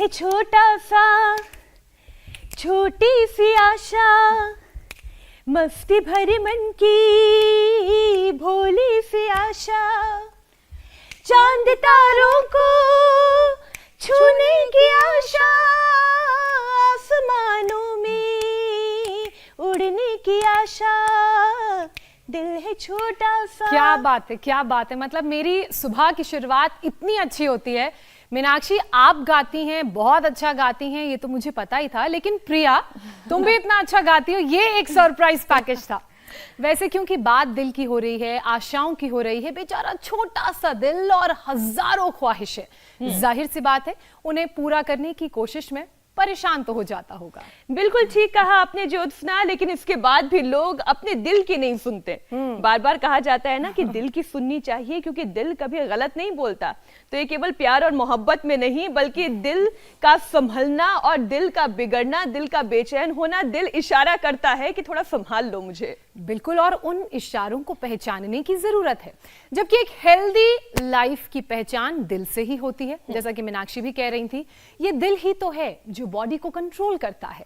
है छोटा सा, छोटी सी आशा, मस्ती भरी मन की भोली सी आशा, चांद तारों को छूने की आशा, आसमानों में उड़ने की आशा, दिल है छोटा सा। क्या बात है, क्या बात है। मतलब मेरी सुबह की शुरुआत इतनी अच्छी होती है। मीनाक्षी, आप गाती हैं, बहुत अच्छा गाती हैं, ये तो मुझे पता ही था, लेकिन प्रिया तुम भी इतना अच्छा गाती हो, ये एक सरप्राइज पैकेज था। वैसे क्योंकि बात दिल की हो रही है, आशाओं की हो रही है, बेचारा छोटा सा दिल और हजारों ख्वाहिशें, जाहिर सी बात है उन्हें पूरा करने की कोशिश में परेशान तो हो जाता होगा। बिल्कुल ठीक कहा आपने ज्योत्सना, लेकिन इसके बाद भी लोग अपने दिल की नहीं सुनते। बार बार कहा जाता है ना कि दिल की सुननी चाहिए, क्योंकि दिल कभी गलत नहीं बोलता। तो ये केवल प्यार और मोहब्बत में नहीं, बल्कि दिल का संभलना और दिल का बिगड़ना, दिल का बेचैन होना, दिल इशारा करता है कि थोड़ा संभाल लो मुझे। बिल्कुल, और उन इशारों को पहचानने की जरूरत है, जबकि एक हेल्दी लाइफ की पहचान दिल से ही होती है। जैसा कि मीनाक्षी भी कह रही थी, ये दिल ही तो है जो बॉडी को कंट्रोल करता है।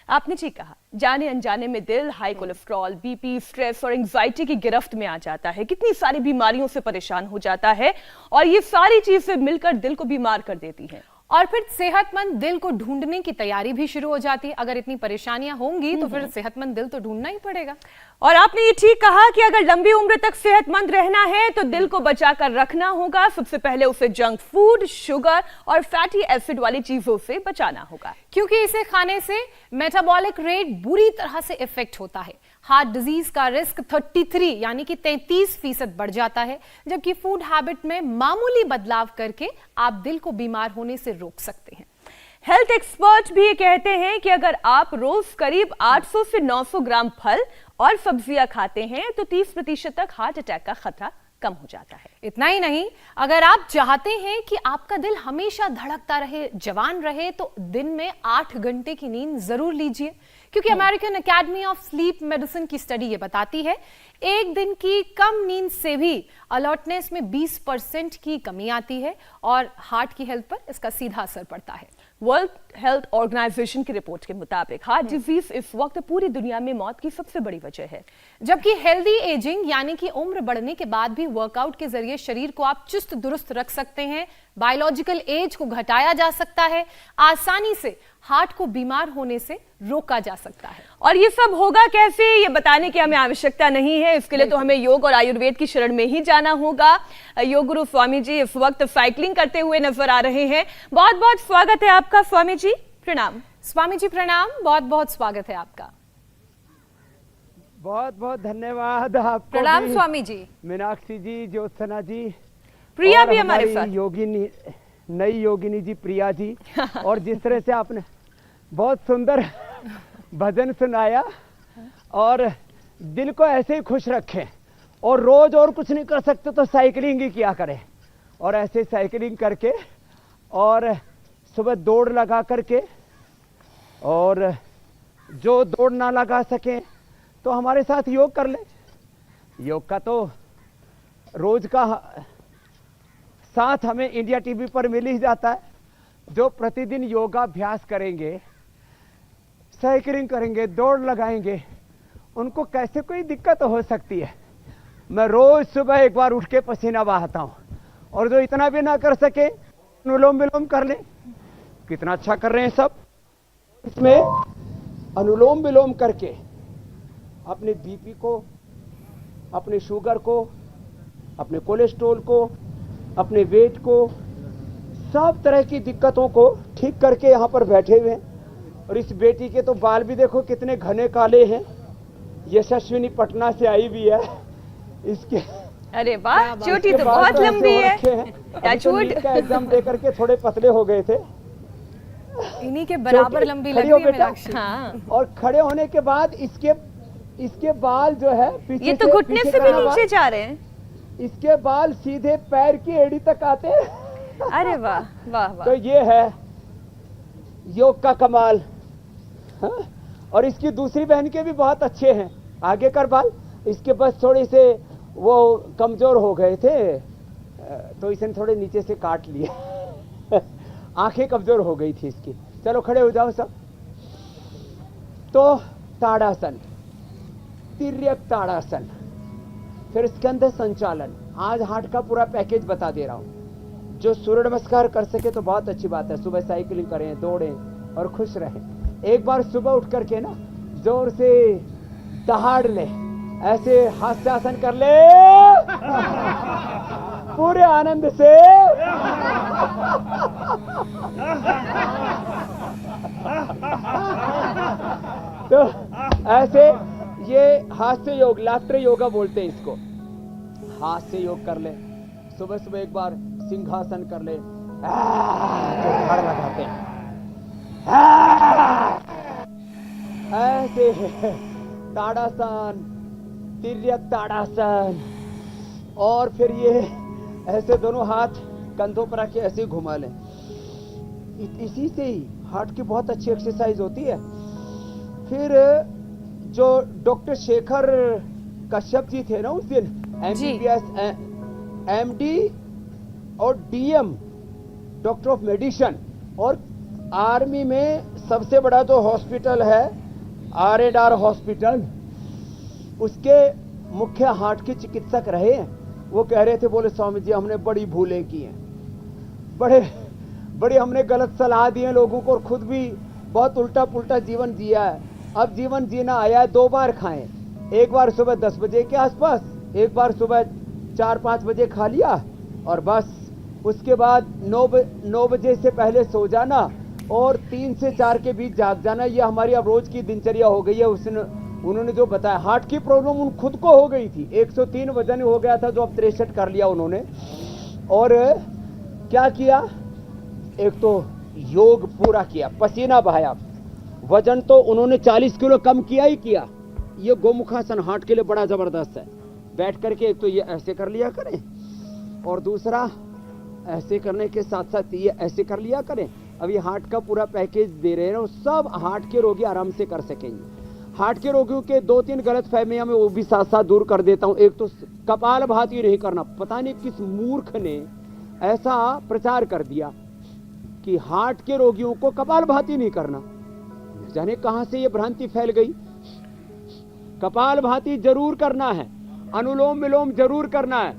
आपने ठीक कहा, जाने अनजाने में दिल हाई कोलेस्ट्रॉल, बीपी, स्ट्रेस और एंजाइटी की गिरफ्त में आ जाता है, कितनी सारी बीमारियों से परेशान हो जाता है, और ये सारी चीजें मिलकर दिल को बीमार कर देती हैं। और फिर सेहतमंद दिल को ढूंढने की तैयारी भी शुरू हो जाती है। अगर इतनी परेशानियां होंगी तो फिर सेहतमंद दिल तो ढूंढना ही पड़ेगा। और आपने ये ठीक कहा कि अगर लंबी उम्र तक सेहतमंद रहना है तो दिल को बचाकर रखना होगा। सबसे पहले उसे जंक फूड, शुगर और फैटी एसिड वाली चीजों से बचाना होगा, क्योंकि इसे खाने से मेटाबॉलिक रेट बुरी तरह से इफेक्ट होता है। हार्ट डिजीज का रिस्क 33 यानी कि 33% बढ़ जाता है, जबकि फूड हैबिट में मामूली बदलाव करके आप दिल को बीमार होने से रोक सकते हैं। हेल्थ एक्सपर्ट भी ये कहते हैं कि अगर आप रोज करीब 800 से 900 ग्राम फल और सब्जियां खाते हैं तो 30% तक हार्ट अटैक का खतरा कम हो जाता है। इतना ही नहीं, अगर आप चाहते हैं कि आपका दिल हमेशा धड़कता रहे, जवान रहे, तो दिन में 8 घंटे की नींद जरूर लीजिए, क्योंकि American academy of sleep medicine की स्टडी ये बताती है एक दिन की कम नींद से भी अलर्टनेस में 20% की कमी आती है और हार्ट की हेल्थ पर इसका सीधा असर पड़ता है। वर्ल्ड हेल्थ ऑर्गेनाइजेशन की रिपोर्ट के मुताबिक हार्ट डिजीज इस वक्त पूरी दुनिया में मौत की सबसे बड़ी वजह है। जबकि हेल्दी एजिंग यानी कि उम्र बढ़ने के बाद भी वर्कआउट के जरिए शरीर को आप चुस्त दुरुस्त रख सकते हैं, बायोलॉजिकल एज को घटाया जा सकता है, आसानी से हार्ट को बीमार होने से रोका जा सकता है। और ये सब होगा कैसे, ये बताने की हमें आवश्यकता नहीं है। इसके लिए तो हमें योग और आयुर्वेद की शरण में ही जाना होगा। योग गुरु स्वामी जी इस वक्त साइकिलिंग करते हुए नजर आ रहे हैं। बहुत बहुत स्वागत है आपका स्वामी जी। प्रणाम स्वामी जी, प्रणाम, बहुत बहुत स्वागत है आपका। बहुत बहुत धन्यवाद आपको। प्रणाम स्वामी जी। मीनाक्षी जी, ज्योत्सना जी, प्रिया भी हमारे साथ, योगिनी, नई योगिनी जी प्रिया जी, और जिस तरह से आपने बहुत सुंदर भजन सुनाया और दिल को ऐसे ही खुश रखें। और रोज और कुछ नहीं कर सकते तो साइकिलिंग ही किया करें, और ऐसे साइकिलिंग करके और सुबह दौड़ लगा करके, और जो दौड़ ना लगा सके तो हमारे साथ योग कर ले। योग का तो रोज का साथ हमें इंडिया टीवी पर मिल ही जाता है। जो प्रतिदिन योगाभ्यास करेंगे, साइकिलिंग करेंगे, दौड़ लगाएंगे, उनको कैसे कोई दिक्कत हो सकती है। मैं रोज सुबह एक बार उठ के पसीना बहाता हूँ, और जो इतना भी ना कर सके अनुलोम विलोम कर ले। कितना अच्छा कर रहे हैं सब। इसमें अनुलोम विलोम करके अपने बीपी को, अपने शुगर को, अपने कोलेस्ट्रॉल को, अपने वेट को, सब तरह की दिक्कतों को ठीक करके यहाँ पर बैठे हुए हैं। और इस बेटी के तो बाल भी देखो कितने घने काले हैं। यशस्विनी पटना से आई भी है। इसके अरे वाह, चोटी तो बहुत लंबी है। का एग्जाम दे करके थोड़े पतले हो गए थे, इन्हीं के बराबर लंबी लग रही है मीनाक्षी। हाँ। और खड़े होने के बाद इसके बाल जो है पीछे, ये तो घुटने से भी नीचे जा रहे हैं। इसके बाल सीधे पैर की एड़ी तक आते हैं। अरे वाह वाह वाह। तो ये है योग का कमाल। हाँ? और इसकी दूसरी बहन के भी बहुत अच्छे हैं आगे कर बाल। इसके बस थोड़े से वो कमजोर हो गए थे, तो इसने थोड़े नीचे से काट लिए। आंखें कमजोर हो गई थी इसकी। चलो खड़े हो जाओ सब। तो ताड़ासन, तिर्यक ताड़ासन, फिर स्कंध संचालन। आज हार्ट का पूरा पैकेज बता दे रहा हूं। जो सूर्य नमस्कार कर सके तो बहुत अच्छी बात है, सुबह साइकिलिंग करें, दौड़ें और खुश रहें। एक बार सुबह उठ करके ना जोर से दहाड़ ले, ऐसे हास्यासन कर ले पूरे आनंद से। तो ऐसे ये हास्य योग, लाफ्टर योगा बोलते हैं इसको। हास्य योग कर ले, सुबह सुबह एक बार सिंहासन कर ले, जो झाड़ लगाते हैं ऐसे। ताड़ासन, तिर्यक ताड़ासन, और फिर ये ऐसे दोनों हाथ कंधों पर रख के ऐसे ही घुमा लें। इसी से ही हार्ट की बहुत अच्छी एक्सरसाइज होती है। फिर जो डॉक्टर शेखर कश्यप जी थे ना उस दिन, MBBS, MD और DM, डॉक्टर ऑफ मेडिसिन, और आर्मी में सबसे बड़ा जो हॉस्पिटल है RNR हॉस्पिटल, उसके मुख्य हार्ट के चिकित्सक रहे हैं। वो कह रहे थे, बोले स्वामी जी हमने बड़ी भूलें की हैं, बड़े हमने गलत सलाह दी है लोगों को, और खुद भी बहुत उल्टा पुल्टा जीवन जिया है। अब जीवन जीना आया है, 2 बार खाएं, एक बार सुबह 10 बजे के आसपास, एक बार सुबह 4-5 बजे खा लिया, और बस उसके बाद 9 बजे से पहले सो जाना और 3 से 4 के बीच जाग जाना। ये हमारी अब रोज की दिनचर्या हो गई है। उन्होंने जो बताया, हार्ट की प्रॉब्लम उन खुद को हो गई थी, 103 वजन हो गया था, जो अब 63 कर लिया उन्होंने। और क्या किया, एक तो योग पूरा किया, पसीना बहाया, वजन तो उन्होंने 40 किलो कम किया ही किया। ये गोमुखासन हार्ट के लिए बड़ा जबरदस्त है। बैठ करके एक तो ये ऐसे कर लिया करें, और दूसरा ऐसे करने के साथ साथ ये ऐसे कर लिया करें। अब ये हार्ट का पूरा पैकेज दे रहे हैं, सब हार्ट के रोगी आराम से कर सकेंगे। हार्ट के रोगियों के 2-3 गलत फहमियां मैं वो भी साथ साथ दूर कर देता हूं। एक तो कपालभाति नहीं करना। पता नहीं किस मूर्ख ने ऐसा प्रचार कर दिया कि हार्ट के रोगियों को कपालभाति नहीं करना। जाने कहां से ये भ्रांति फैल गई। कपालभाति जरूर करना है, अनुलोम विलोम जरूर करना है,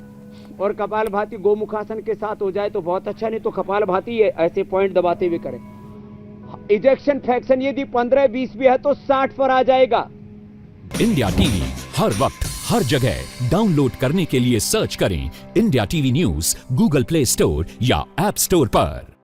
और कपालभाति गोमुखासन के साथ हो जाए तो बहुत अच्छा, नहीं तो कपालभाति ऐसे पॉइंट दबाते हुए करें। इजेक्शन फ्रैक्शन यदि 15-20 भी है तो 60 पर आ जाएगा। इंडिया टीवी हर वक्त हर जगह डाउनलोड करने के लिए सर्च करें India TV news Google play store या ऐप स्टोर पर।